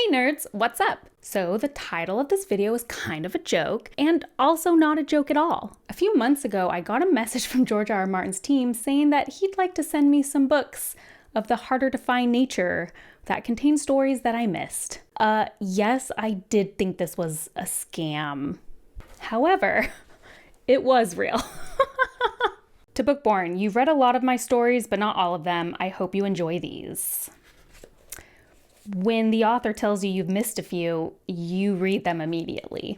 Hey nerds, what's up? So the title of this video is kind of a joke and also not a joke at all. A few months ago, I got a message from George R. R. Martin's team saying that he'd like to send me some books of the harder to find nature that contain stories that I missed. Yes, I did think this was a scam. However, it was real. To Bookborn, you've read a lot of my stories, but not all of them. I hope you enjoy these. When the author tells you you've missed a few, you read them immediately.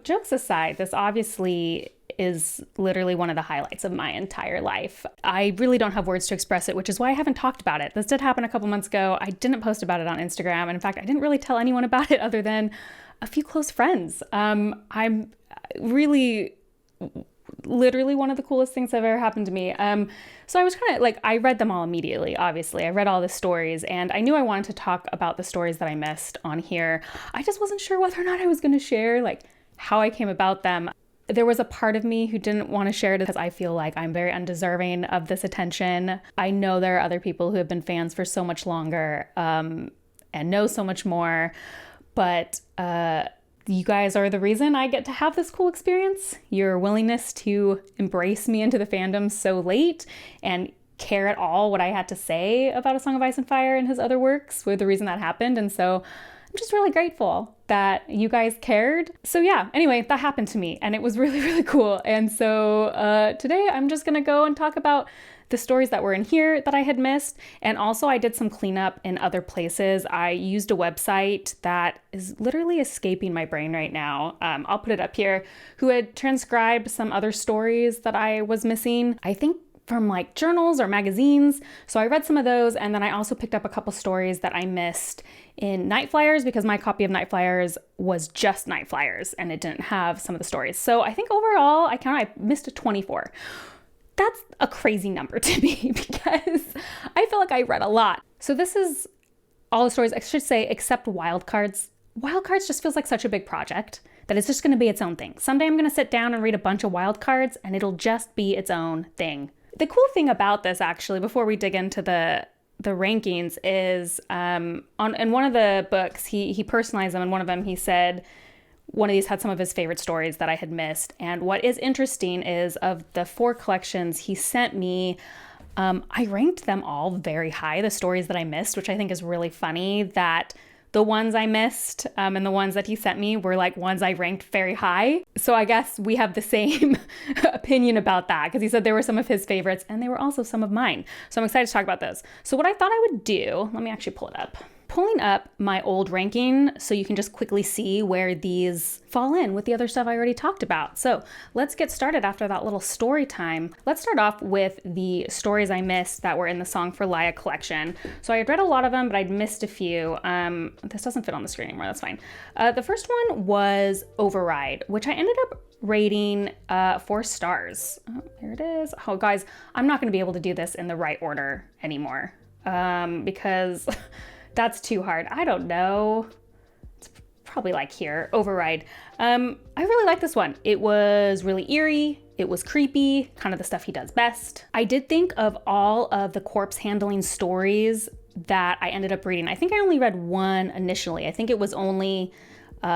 Jokes aside, this obviously is literally one of the highlights of my entire life. I really don't have words to express it, which is why I haven't talked about it. This did happen a couple months ago. I didn't post about it on Instagram. And in fact, I didn't really tell anyone about it other than a few close friends. I'm really literally one of the coolest things that have ever happened to me. So I was kind of like, I read them all immediately, obviously. I read all the stories and I knew I wanted to talk about the stories that I missed on here. I just wasn't sure whether or not I was going to share like how I came about them. There was a part of me who didn't want to share it because I feel like I'm very undeserving of this attention. I know there are other people who have been fans for so much longer and know so much more, but you guys are the reason I get to have this cool experience. Your willingness to embrace me into the fandom so late and care at all what I had to say about A Song of Ice and Fire and his other works were the reason that happened. And so I'm just really grateful that you guys cared. So yeah, anyway, that happened to me and it was really, really cool. And so today I'm just gonna go and talk about the stories that were in here that I had missed. And also I did some cleanup in other places. I used a website that is literally escaping my brain right now. I'll put it up here, who had transcribed some other stories that I was missing. I think from like journals or magazines. So I read some of those. And then I also picked up a couple stories that I missed in Night Flyers because my copy of Night Flyers was just Night Flyers and it didn't have some of the stories. So I think overall I missed a 24. That's a crazy number to me because I feel like I read a lot. So this is all the stories, I should say, except Wildcards. Wildcards just feels like such a big project that it's just going to be its own thing. Someday I'm going to sit down and read a bunch of Wildcards and it'll just be its own thing. The cool thing about this, actually, before we dig into the rankings is in one of the books, he personalized them. In one of them, he said, one of these had some of his favorite stories that I had missed. And what is interesting is of the 4 collections he sent me, I ranked them all very high, the stories that I missed, which I think is really funny that the ones I missed and the ones that he sent me were like ones I ranked very high. So I guess we have the same opinion about that because he said there were some of his favorites and they were also some of mine. So I'm excited to talk about those. So what I thought I would do, let me actually pull it up. Pulling up my old ranking so you can just quickly see where these fall in with the other stuff I already talked about. So let's get started after that little story time. Let's start off with the stories I missed that were in the Song for Laia collection. So I had read a lot of them, but I'd missed a few. This doesn't fit on the screen anymore, that's fine. The first one was Override, which I ended up rating 4 stars. Oh, there it is. Oh, guys, I'm not gonna be able to do this in the right order anymore because that's too hard. I don't know. It's probably like here, Override. I really like this one. It was really eerie. It was creepy, kind of the stuff he does best. I did think of all of the corpse handling stories that I ended up reading. I think I only read one initially. I think it was only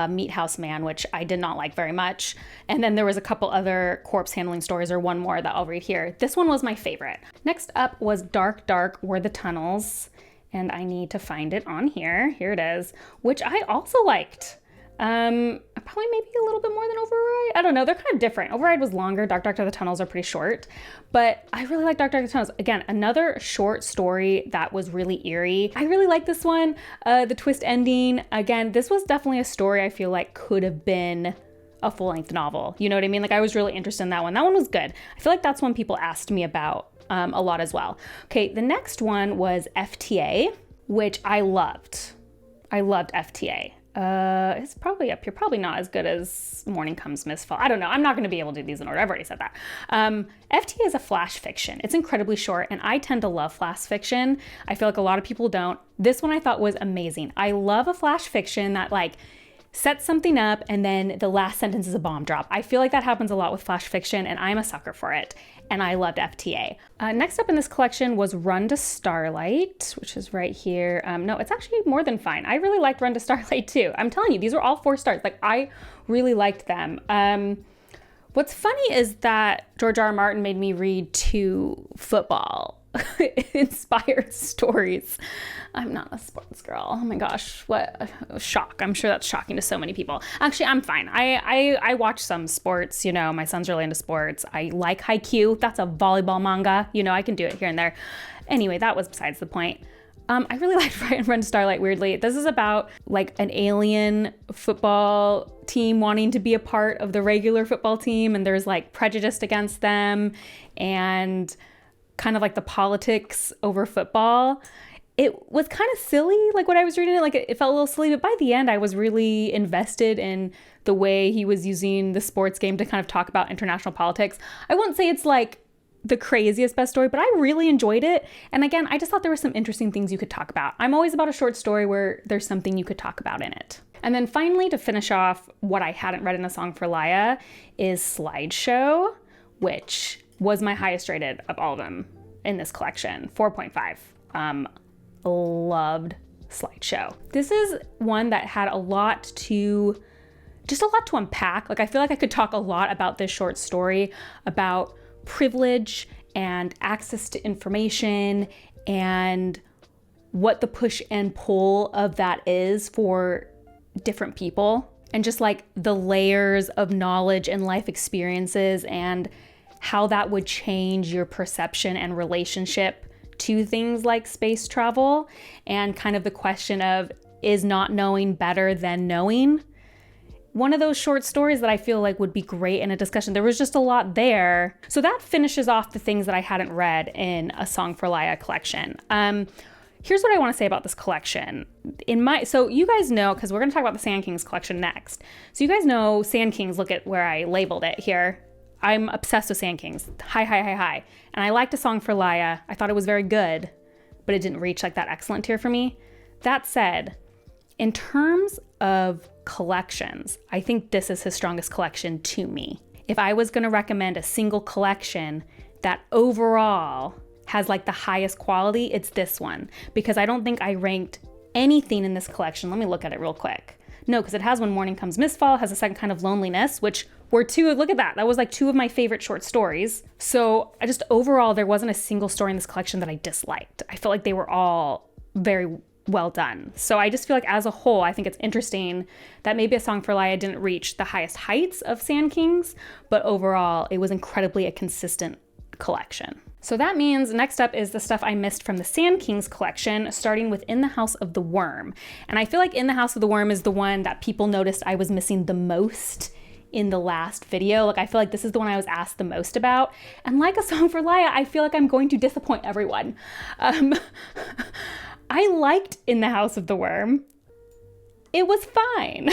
Meat House Man, which I did not like very much. And then there was a couple other corpse handling stories or one more that I'll read here. This one was my favorite. Next up was Dark, Dark Were the Tunnels. And I need to find it on here. Here it is, which I also liked. Probably maybe a little bit more than Override. I don't know, they're kind of different. Override was longer, Dark Dark to the Tunnels are pretty short, but I really like Dark Dark to the Tunnels. Again, another short story that was really eerie. I really like this one. The twist ending, again, this was definitely a story I feel like could have been a full-length novel. You know what I mean? Like I was really interested in that one. That one was good. I feel like that's one people asked me about a lot as well. Okay, the next one was FTA, which I loved. I loved FTA. It's probably up here, probably not as good as Morning Comes Mistfall. I don't know. I'm not going to be able to do these in order. I've already said that. FTA is a flash fiction. It's incredibly short, and I tend to love flash fiction. I feel like a lot of people don't. This one I thought was amazing. I love a flash fiction that like sets something up, and then the last sentence is a bomb drop. I feel like that happens a lot with flash fiction, and I'm a sucker for it. And I loved FTA. Next up in this collection was Run to Starlight, which is right here. No, it's actually more than fine. I really liked Run to Starlight too. I'm telling you, these were all 4 stars. Like, I really liked them. What's funny is that George R. R. Martin made me read 2 football inspired stories. I'm not a sports girl. Oh my gosh, what a shock. I'm sure that's shocking to so many people. Actually, I'm fine. I watch some sports, you know, my son's really into sports. I like Haikyuu. That's a volleyball manga. You know, I can do it here and there. Anyway, that was besides the point. I really liked Run to Starlight, weirdly. This is about like an alien football team wanting to be a part of the regular football team, and there's like prejudice against them and kind of like the politics over football. It was kind of silly, like when I was reading it, like it felt a little silly, but by the end I was really invested in the way he was using the sports game to kind of talk about international politics. I won't say it's like the craziest best story, but I really enjoyed it. And again, I just thought there were some interesting things you could talk about. I'm always about a short story where there's something you could talk about in it. And then finally, to finish off what I hadn't read in A Song for Laia is Slideshow, which was my highest rated of all of them in this collection, 4.5. Loved Slideshow. This is one that had a lot to unpack. Like, I feel like I could talk a lot about this short story, about privilege and access to information and what the push and pull of that is for different people, and just like the layers of knowledge and life experiences and how that would change your perception and relationship to things like space travel, and kind of the question of, is not knowing better than knowing? One of those short stories that I feel like would be great in a discussion. There was just a lot there. So that finishes off the things that I hadn't read in A Song for Laia collection. Here's what I want to say about this collection. So you guys know, because we're going to talk about the Sand Kings collection next. So you guys know Sand Kings, look at where I labeled it here. I'm obsessed with Sand Kings. High. And I liked A Song for Laia. I thought it was very good, but it didn't reach like that excellent tier for me. That said, in terms of collections, I think this is his strongest collection to me. If I was going to recommend a single collection that overall has like the highest quality, it's this one, because I don't think I ranked anything in this collection. Let me look at it real quick. No, because it has When Morning Comes Mistfall, has A Second Kind of Loneliness, which were 2, look at that. That was like 2 of my favorite short stories. So I just overall, there wasn't a single story in this collection that I disliked. I felt like they were all very well done. So I just feel like as a whole, I think it's interesting that maybe A Song for Laia didn't reach the highest heights of Sand Kings, but overall it was incredibly a consistent collection. So that means next up is the stuff I missed from the Sand Kings collection, starting with In the House of the Worm. And I feel like In the House of the Worm is the one that people noticed I was missing the most in the last video. Like, I feel like this is the one I was asked the most about. And like A Song for Laia, I feel like I'm going to disappoint everyone. I liked In the House of the Worm. It was fine.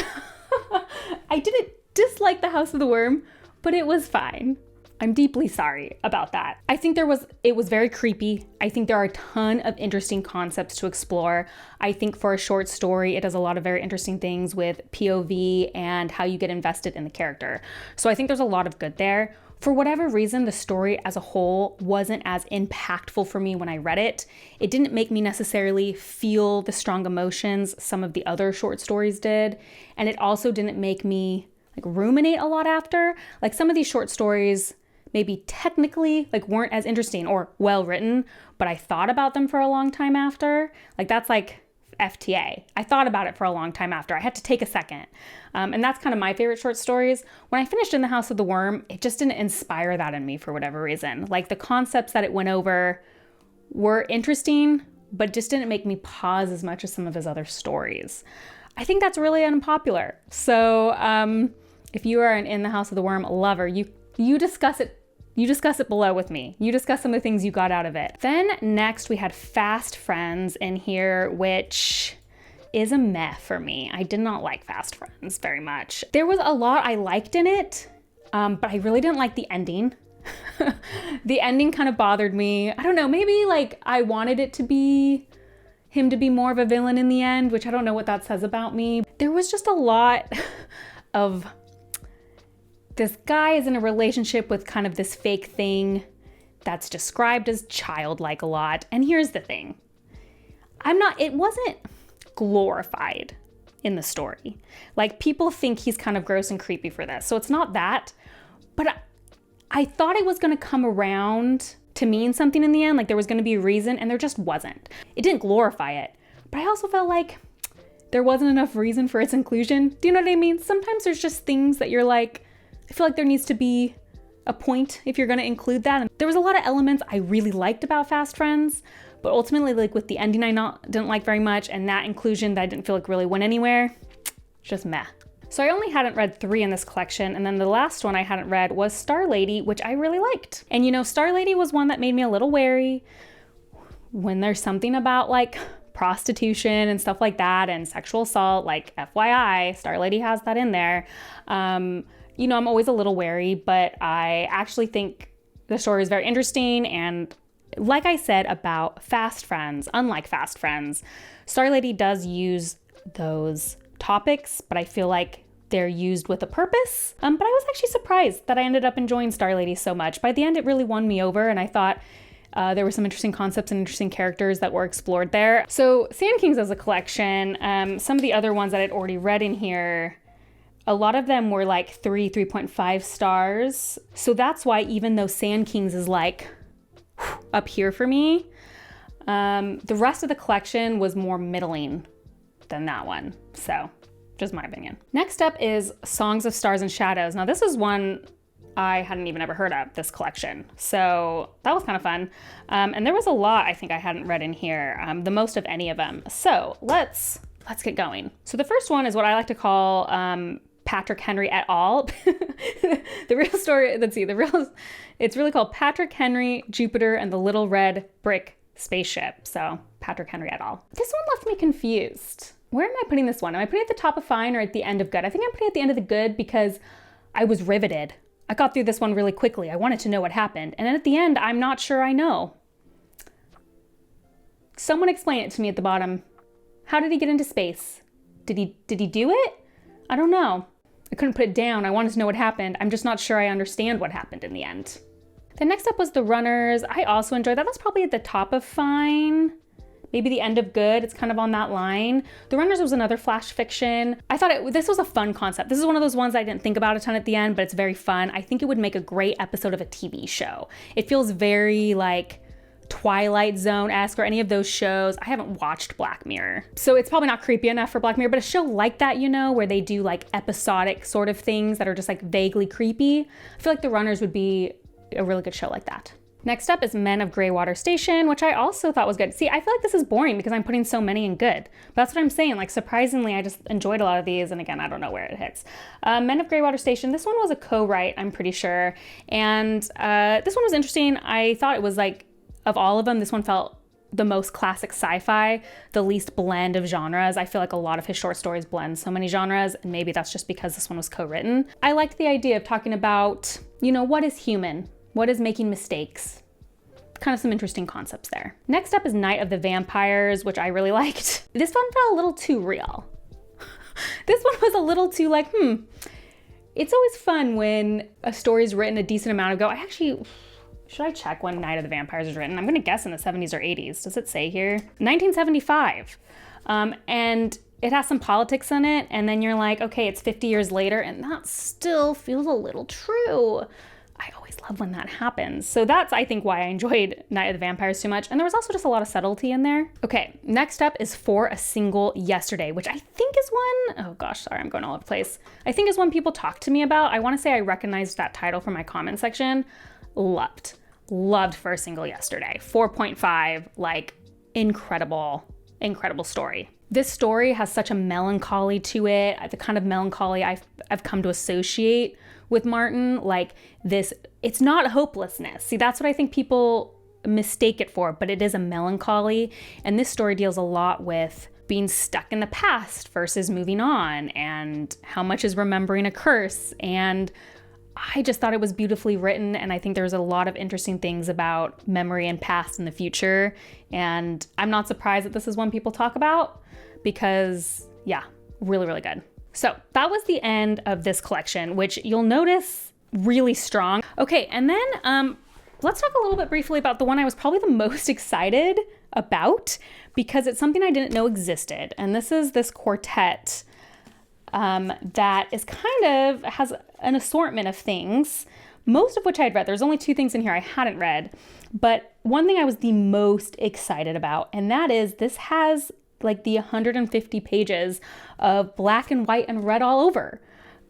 I didn't dislike The House of the Worm, but it was fine. I'm deeply sorry about that. I think it was very creepy. I think there are a ton of interesting concepts to explore. I think for a short story, it does a lot of very interesting things with POV and how you get invested in the character. So I think there's a lot of good there. For whatever reason, the story as a whole wasn't as impactful for me when I read it. It didn't make me necessarily feel the strong emotions some of the other short stories did. And it also didn't make me like ruminate a lot after. Like, some of these short stories maybe technically like weren't as interesting or well written, but I thought about them for a long time after. Like, that's like FTA. I thought about it for a long time after. I had to take a second. And that's kind of my favorite short stories. When I finished In the House of the Worm, it just didn't inspire that in me for whatever reason. Like, the concepts that it went over were interesting, but just didn't make me pause as much as some of his other stories. I think that's really unpopular. So if you are an In the House of the Worm lover, you discuss it. You discuss it below with me. You discuss some of the things you got out of it. Then next we had Fast Friends in here, which is a meh for me. I did not like Fast Friends very much. There was a lot I liked in it, but I really didn't like the ending. The ending kind of bothered me. I don't know, maybe like I wanted it to be him to be more of a villain in the end, which I don't know what that says about me. There was just a lot of this guy is in a relationship with kind of this fake thing that's described as childlike a lot. And here's the thing. It wasn't glorified in the story. Like, people think he's kind of gross and creepy for this. So it's not that, but I thought it was going to come around to mean something in the end. Like, there was going to be a reason, and there just wasn't. It didn't glorify it, but I also felt like there wasn't enough reason for its inclusion. Do you know what I mean? Sometimes there's just things that you're like, I feel like there needs to be a point if you're going to include that. And there was a lot of elements I really liked about Fast Friends, but ultimately, like, with the ending I didn't like very much, and that inclusion that I didn't feel like really went anywhere, just meh. So I only hadn't read 3 in this collection, and then the last one I hadn't read was Star Lady, which I really liked. And you know, Star Lady was one that made me a little wary when there's something about like prostitution and stuff like that and sexual assault, like FYI, Star Lady has that in there. You know, I'm always a little wary, but I actually think the story is very interesting. And like I said about Fast Friends, unlike Fast Friends, Star Lady does use those topics, but I feel like they're used with a purpose. But I was actually surprised that I ended up enjoying Star Lady so much. By the end, it really won me over, and I thought there were some interesting concepts and interesting characters that were explored there. So Sand Kings as a collection, some of the other ones that I'd already read in here, a lot of them were like 3.5 stars. So that's why, even though Sand Kings is like up here for me, the rest of the collection was more middling than that one. So just my opinion. Next up is Songs of Stars and Shadows. Now this is one I hadn't even ever heard of, this collection. So that was kind of fun. And there was a lot I think I hadn't read in here, the most of any of them. So let's get going. So the first one is what I like to call Patrick Henry et al. The real story, it's really called Patrick Henry, Jupiter, and the Little Red Brick Spaceship. So Patrick Henry et al. This one left me confused. Where am I putting this one? Am I putting it at the top of fine or at the end of good? I think I'm putting it at the end of the good because I was riveted. I got through this one really quickly. I wanted to know what happened. And then at the end, I'm not sure I know. Someone explain it to me at the bottom. How did he get into space? Did he do it? I don't know. I couldn't put it down. I wanted to know what happened. I'm just not sure I understand what happened in the end. Then next up was The Runners. I also enjoyed that. That's probably at the top of fine. Maybe the end of good. It's kind of on that line. The Runners was another flash fiction. I thought this was a fun concept. This is one of those ones I didn't think about a ton at the end, but it's very fun. I think it would make a great episode of a TV show. It feels very like Twilight Zone-esque or any of those shows. I haven't watched Black Mirror, so it's probably not creepy enough for Black Mirror, but a show like that, you know, where they do like episodic sort of things that are just like vaguely creepy. I feel like The Runners would be a really good show like that. Next up is Men of Greywater Station, which I also thought was good. See, I feel like this is boring because I'm putting so many in good. But that's what I'm saying. Like, surprisingly, I just enjoyed a lot of these. And again, I don't know where it hits. Men of Greywater Station, this one was a co-write, I'm pretty sure. And this one was interesting. I thought it was like, of all of them, this one felt the most classic sci-fi, the least blend of genres. I feel like a lot of his short stories blend so many genres, and maybe that's just because this one was co-written. I liked the idea of talking about, you know, what is human? What is making mistakes? Kind of some interesting concepts there. Next up is Night of the Vampires, which I really liked. This one felt a little too real. This one was a little too like, It's always fun when a story's written a decent amount ago. Should I check when Night of the Vampires was written? I'm gonna guess in the 70s or 80s. Does it say here? 1975. And it has some politics in it, and then you're like, okay, it's 50 years later, and that still feels a little true. I always love when that happens. So that's, I think, why I enjoyed Night of the Vampires so much. And there was also just a lot of subtlety in there. Okay, next up is For a Single Yesterday, which I think is one, oh gosh, sorry, I'm going all over the place. I think is one people talk to me about. I wanna say I recognized that title from my comment section. Loved For a Single Yesterday. 4.5, like incredible story. This story has such a melancholy to it, the kind of melancholy I've come to associate with Martin, like this, it's not hopelessness. See, that's what I think people mistake it for, but it is a melancholy. And this story deals a lot with being stuck in the past versus moving on, and how much is remembering a curse. And I just thought it was beautifully written, and I think there's a lot of interesting things about memory and past and the future. And I'm not surprised that this is one people talk about because, yeah, really, really good. So that was the end of this collection, which you'll notice really strong. Okay, and then let's talk a little bit briefly about the one I was probably the most excited about because it's something I didn't know existed. And this is this quartet that is kind of has an assortment of things, most of which I had read. There's only 2 things in here I hadn't read, but one thing I was the most excited about, and that is this has like the 150 pages of black and white and red all over.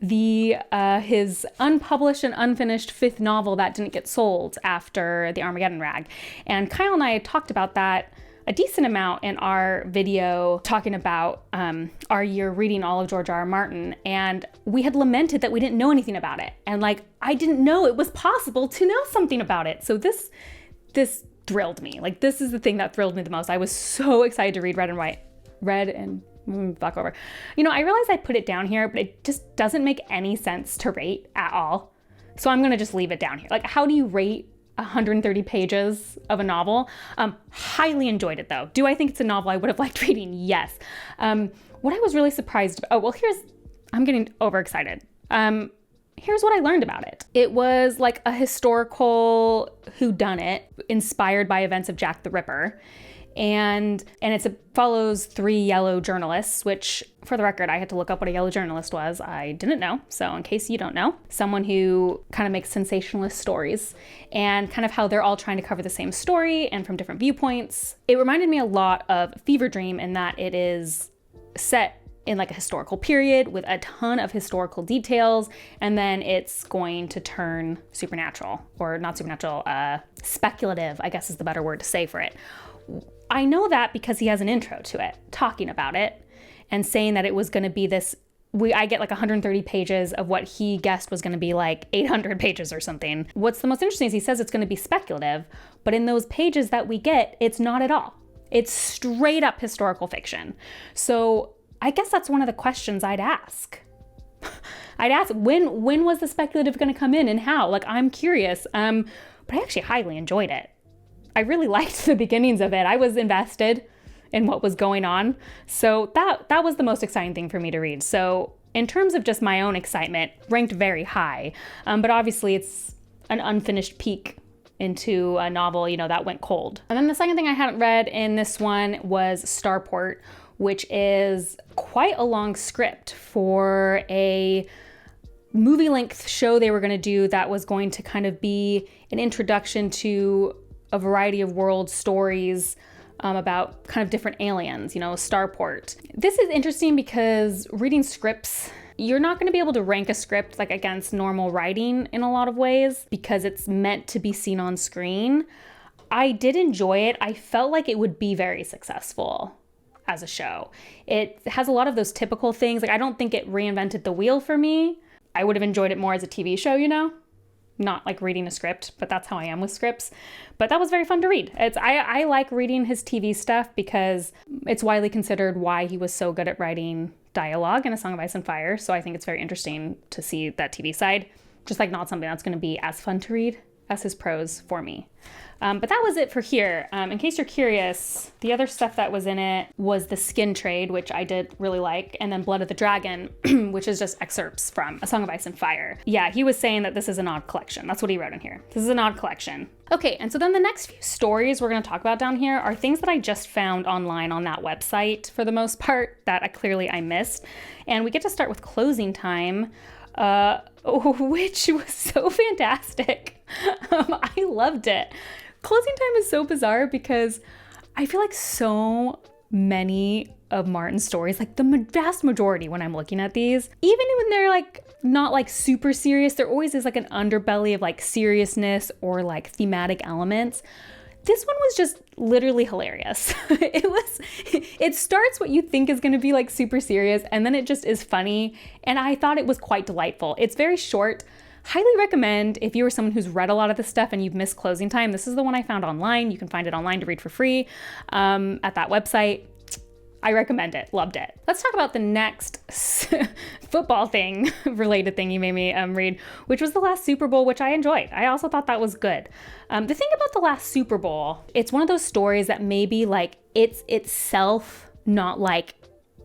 His unpublished and unfinished 5th novel that didn't get sold after the Armageddon Rag. And Kyle and I had talked about that a decent amount in our video talking about our year reading all of George R.R. Martin, and we had lamented that we didn't know anything about it. And like, I didn't know it was possible to know something about it. So this thrilled me. Like, this is the thing that thrilled me the most. I was so excited to read Red and back over. You know, I realize I put it down here, but it just doesn't make any sense to rate at all. So I'm gonna just leave it down here. Like, how do you rate 130 pages of a novel? Highly enjoyed it though. Do I think it's a novel I would have liked reading? Yes. What I was really surprised about, I'm getting overexcited. Here's what I learned about it. It was like a historical whodunit inspired by events of Jack the Ripper. And it follows 3 yellow journalists, which, for the record, I had to look up what a yellow journalist was. I didn't know. So in case you don't know, someone who kind of makes sensationalist stories and kind of how they're all trying to cover the same story and from different viewpoints. It reminded me a lot of Fever Dream in that it is set in like a historical period with a ton of historical details, and then it's going to turn supernatural, or not supernatural, speculative, I guess is the better word to say for it. I know that because he has an intro to it, talking about it and saying that it was going to be this, I get like 130 pages of what he guessed was going to be like 800 pages or something. What's the most interesting is he says it's going to be speculative, but in those pages that we get, it's not at all. It's straight up historical fiction. So I guess that's one of the questions I'd ask. I'd ask, when was the speculative going to come in and how? Like, I'm curious. But I actually highly enjoyed it. I really liked the beginnings of it. I was invested in what was going on. So that was the most exciting thing for me to read. So in terms of just my own excitement, ranked very high. But obviously it's an unfinished peek into a novel, you know, that went cold. And then the second thing I hadn't read in this one was Starport, which is quite a long script for a movie-length show they were going to do that was going to kind of be an introduction to a variety of world stories about kind of different aliens, you know, Starport. This is interesting because reading scripts, you're not going to be able to rank a script like against normal writing in a lot of ways because it's meant to be seen on screen. I did enjoy it. I felt like it would be very successful as a show. It has a lot of those typical things. Like, I don't think it reinvented the wheel for me. I would have enjoyed it more as a TV show, you know? Not like reading a script, but that's how I am with scripts. But that was very fun to read. I like reading his TV stuff because it's widely considered why he was so good at writing dialogue in A Song of Ice and Fire. So I think it's very interesting to see that TV side. Just like not something that's going to be as fun to read as his prose for me. But that was it for here. In case you're curious, the other stuff that was in it was The Skin Trade, which I did really like, and then Blood of the Dragon, which is just excerpts from A Song of Ice and Fire. Yeah, he was saying that this is an odd collection. That's what he wrote in here. This is an odd collection. Okay, and so then the next few stories we're going to talk about down here are things that I just found online on that website for the most part that I missed. And we get to start with Closing Time, which was so fantastic. I loved it. Closing Time is so bizarre because I feel like so many of Martin's stories, like the vast majority when I'm looking at these, even when they're like not like super serious, there always is like an underbelly of like seriousness or like thematic elements. This one was just literally hilarious. It starts what you think is going to be like super serious, and then it just is funny. And I thought it was quite delightful. It's very short. Highly recommend if you are someone who's read a lot of this stuff and you've missed Closing Time. This is the one I found online. You can find it online to read for free at that website. I recommend it. Loved it. Let's talk about the next football thing, related thing you made me read, which was the last Super Bowl, which I enjoyed. I also thought that was good. The thing about the last Super Bowl, it's one of those stories that maybe like it's itself not like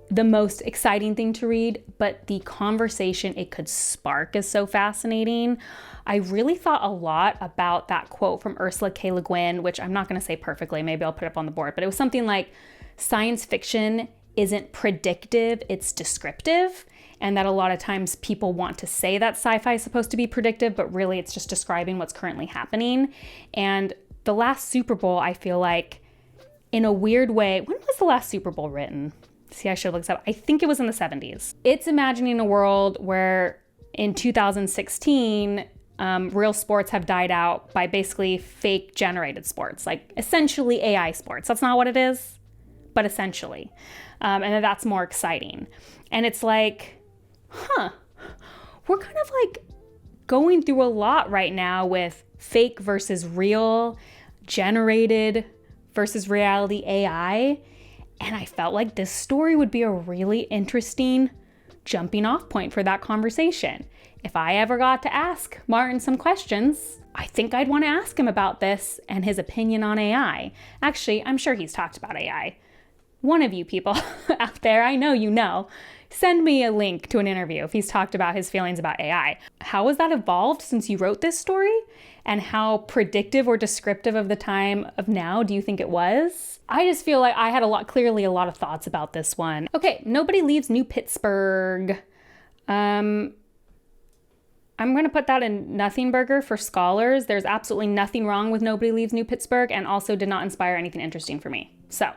the most exciting thing to read, but the conversation it could spark is so fascinating. I really thought a lot about that quote from Ursula K. Le Guin, which I'm not going to say perfectly. Maybe I'll put it up on the board, but it was something like, science fiction isn't predictive, it's descriptive. And that a lot of times people want to say that sci-fi is supposed to be predictive, but really it's just describing what's currently happening. And the last Super Bowl, I feel like, in a weird way, when was the last Super Bowl written? See, I should look this up. I think it was in the 70s. It's imagining a world where in 2016, real sports have died out by basically fake generated sports, like essentially AI sports. That's not what it is, but essentially. And that's more exciting. And it's like, we're kind of like going through a lot right now with fake versus real, generated versus reality AI. And I felt like this story would be a really interesting jumping off point for that conversation. If I ever got to ask Martin some questions, I think I'd want to ask him about this and his opinion on AI. Actually, I'm sure he's talked about AI. One of you people out there, I know you know, send me a link to an interview if he's talked about his feelings about AI. How has that evolved since you wrote this story? And how predictive or descriptive of the time of now do you think it was? I just feel like I had clearly a lot of thoughts about this one. Okay, Nobody Leaves New Pittsburgh. I'm going to put that in nothing burger for scholars. There's absolutely nothing wrong with Nobody Leaves New Pittsburgh, and also did not inspire anything interesting for me. So,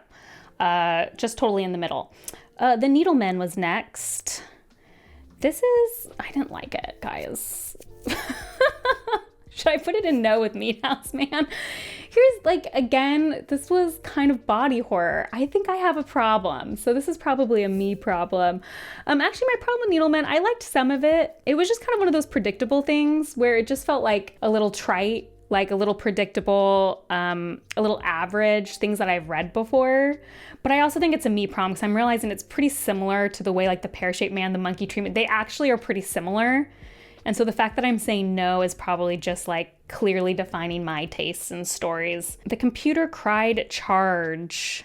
just totally in the middle. The Needleman was next. I didn't like it, guys. Should I put it in no with Meat House Man? Again, this was kind of body horror. I think I have a problem. So this is probably a me problem. Actually, my problem with Needleman, I liked some of it. It was just kind of one of those predictable things where it just felt like a little trite, like a little predictable, a little average, things that I've read before. But I also think it's a me problem because I'm realizing it's pretty similar to the way like the Pear-Shaped Man, the Monkey Treatment, they actually are pretty similar. And so the fact that I'm saying no is probably just like clearly defining my tastes and stories. The Computer Cried Charge.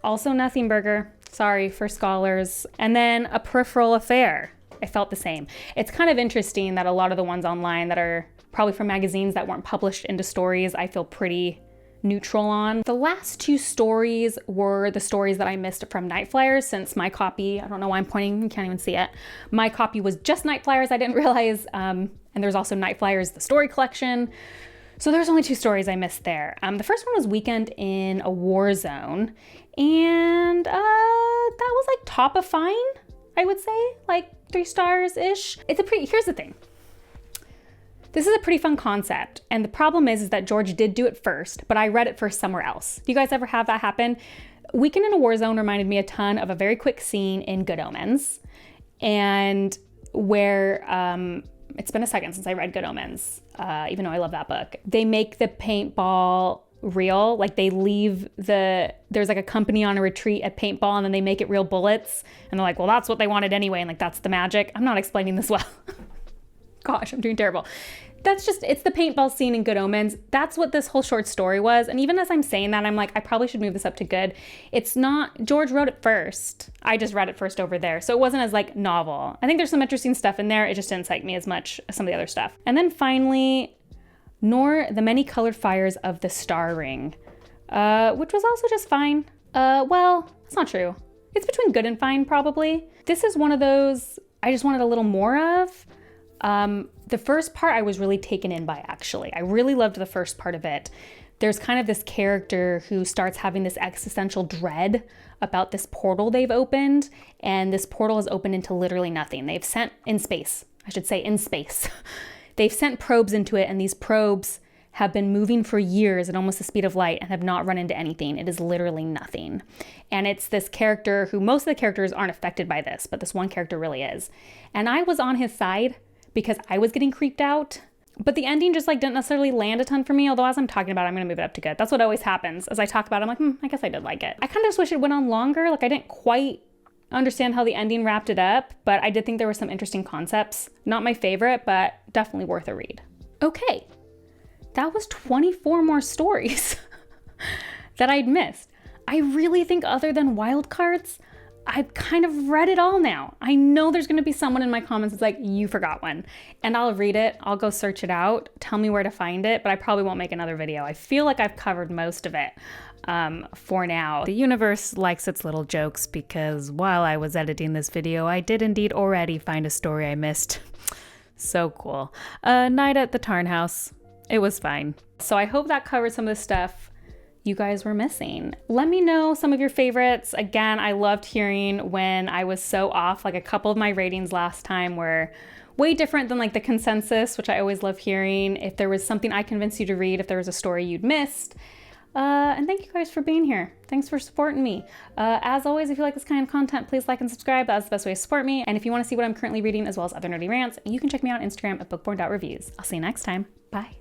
Also nothing burger. Sorry for scholars. And then A Peripheral Affair. I felt the same. It's kind of interesting that a lot of the ones online that are probably from magazines that weren't published into stories, I feel pretty neutral on. The last two stories were the stories that I missed from Night Flyers, since my copy, I don't know why I'm pointing, you can't even see it. My copy was just Night Flyers, I didn't realize. And there's also Night Flyers, the story collection. So there's only two stories I missed there. The first one was Weekend in a War Zone. And that was like top of fine, I would say, like 3 stars-ish. Here's the thing. This is a pretty fun concept, and the problem is that George did do it first, but I read it first somewhere else. Do you guys ever have that happen? Weekend in a War Zone reminded me a ton of a very quick scene in Good Omens, and where, it's been a second since I read Good Omens, even though I love that book. They make the paintball real, like they leave there's like a company on a retreat at paintball, and then they make it real bullets, and they're like, well, that's what they wanted anyway, and like that's the magic. I'm not explaining this well. Gosh, I'm doing terrible. It's the paintball scene in Good Omens. That's what this whole short story was. And even as I'm saying that, I'm like, I probably should move this up to good. It's not, George wrote it first. I just read it first over there. So it wasn't as like novel. I think there's some interesting stuff in there. It just didn't excite me as much as some of the other stuff. And then finally, Nor the Many Colored Fires of the Star Ring, which was also just fine. Well, that's not true. It's between good and fine, probably. This is one of those I just wanted a little more of. The first part I was really taken in by, actually. I really loved the first part of it. There's kind of this character who starts having this existential dread about this portal they've opened, and this portal has opened into literally nothing. They've sent in space. They've sent probes into it, and these probes have been moving for years at almost the speed of light and have not run into anything. It is literally nothing. And it's this character who, most of the characters aren't affected by this, but this one character really is. And I was on his side, because I was getting creeped out. But the ending just like didn't necessarily land a ton for me, although as I'm talking about it, I'm gonna move it up to good. That's what always happens. As I talk about it, I'm like, I guess I did like it. I kind of just wish it went on longer. Like I didn't quite understand how the ending wrapped it up, but I did think there were some interesting concepts. Not my favorite, but definitely worth a read. Okay, that was 24 more stories that I'd missed. I really think other than wildcards, I've kind of read it all now. I know there's gonna be someone in my comments that's like, you forgot one. And I'll read it, I'll go search it out, tell me where to find it, but I probably won't make another video. I feel like I've covered most of it for now. The universe likes its little jokes because while I was editing this video, I did indeed already find a story I missed. So cool. Night at the Tarn House. It was fine. So I hope that covered some of the stuff you guys were missing. Let me know some of your favorites. Again, I loved hearing when I was so off. Like a couple of my ratings last time were way different than like the consensus, which I always love hearing. If there was something I convinced you to read, if there was a story you'd missed. And thank you guys for being here. Thanks for supporting me. As always, if you like this kind of content, please like and subscribe. That's the best way to support me. And if you want to see what I'm currently reading as well as other nerdy rants, you can check me out on Instagram at bookborn.reviews. I'll see you next time. Bye.